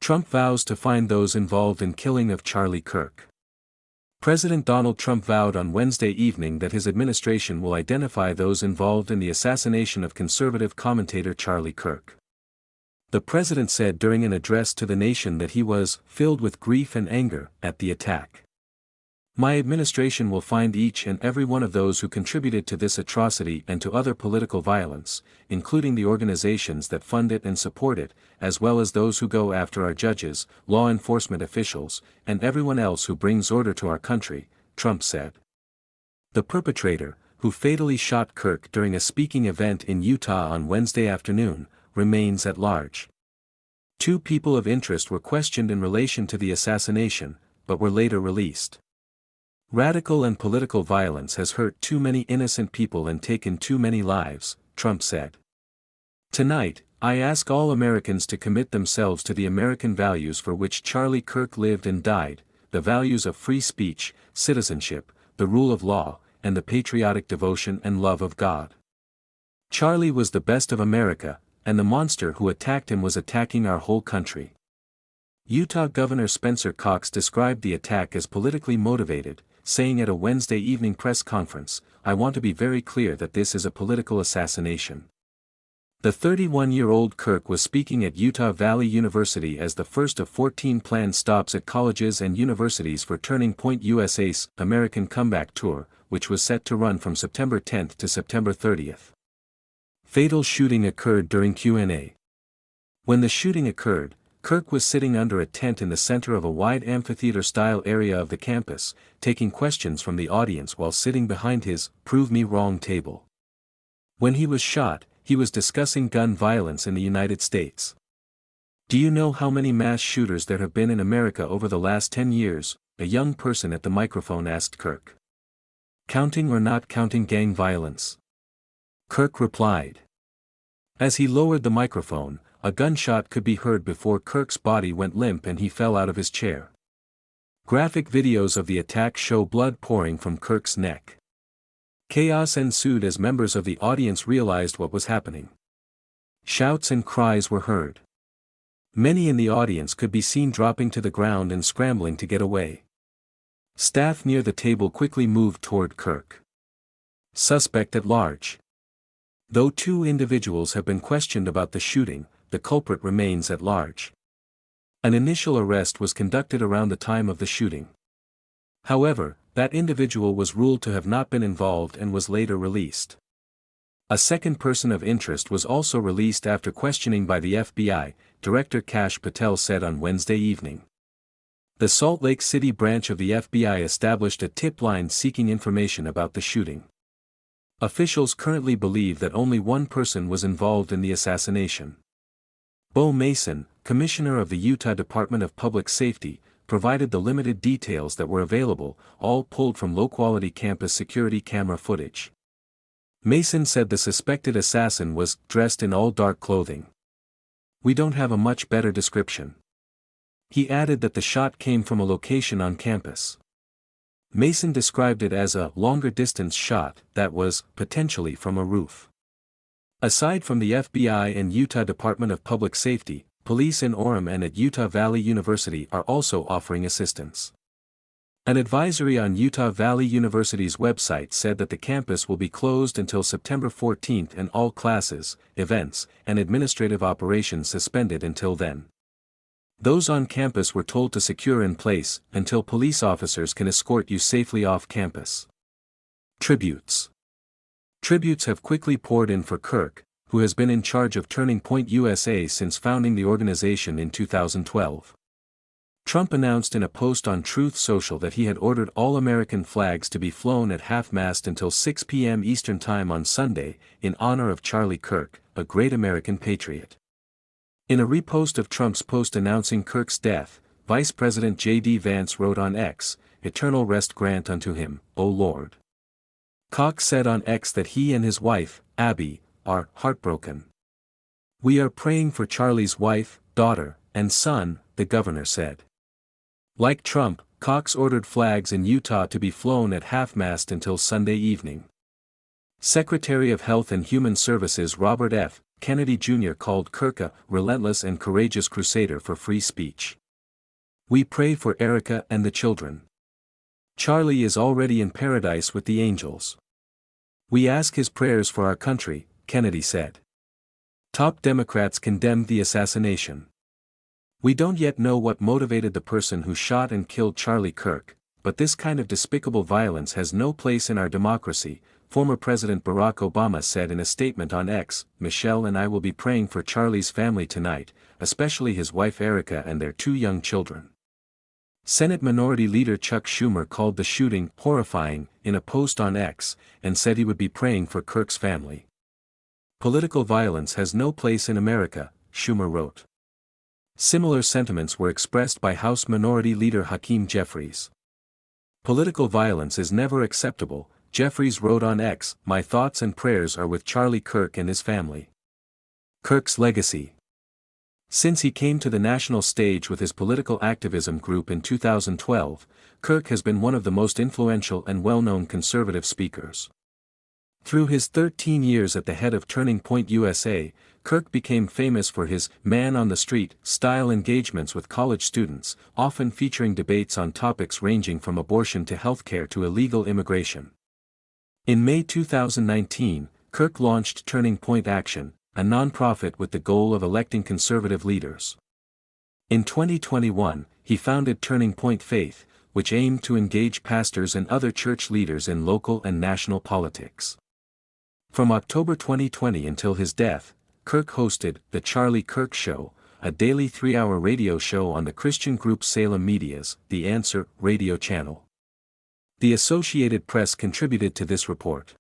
Trump vows to find those involved in killing of Charlie Kirk. President Donald Trump vowed on Wednesday evening that his administration will identify those involved in the assassination of conservative commentator Charlie Kirk. The president said during an address to the nation that he was filled with grief and anger at the attack. My administration will find each and every one of those who contributed to this atrocity and to other political violence, including the organizations that fund it and support it, as well as those who go after our judges, law enforcement officials, and everyone else who brings order to our country, Trump said. The perpetrator, who fatally shot Kirk during a speaking event in Utah on Wednesday afternoon, remains at large. 2 people of interest were questioned in relation to the assassination, but were later released. Radical and political violence has hurt too many innocent people and taken too many lives, Trump said. Tonight, I ask all Americans to commit themselves to the American values for which Charlie Kirk lived and died, the values of free speech, citizenship, the rule of law, and the patriotic devotion and love of God. Charlie was the best of America, and the monster who attacked him was attacking our whole country. Utah Governor Spencer Cox described the attack as politically motivated, saying at a Wednesday evening press conference, "I want to be very clear that this is a political assassination." The 31-year-old Kirk was speaking at Utah Valley University as the first of 14 planned stops at colleges and universities for Turning Point USA's American Comeback Tour, which was set to run from September 10 to September 30. Fatal shooting occurred during Q&A. When the shooting occurred, Kirk was sitting under a tent in the center of a wide amphitheater-style area of the campus, taking questions from the audience while sitting behind his "Prove Me Wrong" table. When he was shot, he was discussing gun violence in the United States. "Do you know how many mass shooters there have been in America over the last 10 years?" a young person at the microphone asked Kirk. "Counting or not counting gang violence?" Kirk replied. As he lowered the microphone, a gunshot could be heard before Kirk's body went limp and he fell out of his chair. Graphic videos of the attack show blood pouring from Kirk's neck. Chaos ensued as members of the audience realized what was happening. Shouts and cries were heard. Many in the audience could be seen dropping to the ground and scrambling to get away. Staff near the table quickly moved toward Kirk. Suspect at large. Though 2 individuals have been questioned about the shooting, the culprit remains at large. An initial arrest was conducted around the time of the shooting. However, that individual was ruled to have not been involved and was later released. A second person of interest was also released after questioning by the FBI, Director Kash Patel said on Wednesday evening. The Salt Lake City branch of the FBI established a tip line seeking information about the shooting. Officials currently believe that only one person was involved in the assassination. Bo Mason, Commissioner of the Utah Department of Public Safety, provided the limited details that were available, all pulled from low-quality campus security camera footage. Mason said the suspected assassin was dressed in all dark clothing. "We don't have a much better description." He added that the shot came from a location on campus. Mason described it as a longer-distance shot that was potentially from a roof. Aside from the FBI and Utah Department of Public Safety, police in Orem and at Utah Valley University are also offering assistance. An advisory on Utah Valley University's website said that the campus will be closed until September 14 and all classes, events, and administrative operations suspended until then. Those on campus were told to secure in place until police officers can escort you safely off campus. Tributes. Tributes have quickly poured in for Kirk, who has been in charge of Turning Point USA since founding the organization in 2012. Trump announced in a post on Truth Social that he had ordered all American flags to be flown at half-mast until 6 p.m. Eastern Time on Sunday, in honor of Charlie Kirk, a great American patriot. In a repost of Trump's post announcing Kirk's death, Vice President J.D. Vance wrote on X, "Eternal rest grant unto him, O Lord." Cox said on X that he and his wife, Abby, are heartbroken. "We are praying for Charlie's wife, daughter, and son," the governor said. Like Trump, Cox ordered flags in Utah to be flown at half-mast until Sunday evening. Secretary of Health and Human Services Robert F. Kennedy Jr. called Kirk a relentless and courageous crusader for free speech. "We pray for Erica and the children. Charlie is already in paradise with the angels. We ask his prayers for our country," Kennedy said. Top Democrats condemned the assassination. "We don't yet know what motivated the person who shot and killed Charlie Kirk, but this kind of despicable violence has no place in our democracy," former President Barack Obama said in a statement on X. "Michelle and I will be praying for Charlie's family tonight, especially his wife Erica and their 2 young children." Senate Minority Leader Chuck Schumer called the shooting horrifying in a post on X, and said he would be praying for Kirk's family. "Political violence has no place in America," Schumer wrote. Similar sentiments were expressed by House Minority Leader Hakeem Jeffries. "Political violence is never acceptable," Jeffries wrote on X. "My thoughts and prayers are with Charlie Kirk and his family." Kirk's legacy. Since he came to the national stage with his political activism group in 2012, Kirk has been one of the most influential and well-known conservative speakers. Through his 13 years at the head of Turning Point USA, Kirk became famous for his man-on-the-street style engagements with college students, often featuring debates on topics ranging from abortion to healthcare to illegal immigration. In May 2019, Kirk launched Turning Point Action, a nonprofit with the goal of electing conservative leaders. In 2021, he founded Turning Point Faith, which aimed to engage pastors and other church leaders in local and national politics. From October 2020 until his death, Kirk hosted The Charlie Kirk Show, a daily 3-hour radio show on the Christian group Salem Media's The Answer radio channel. The Associated Press contributed to this report.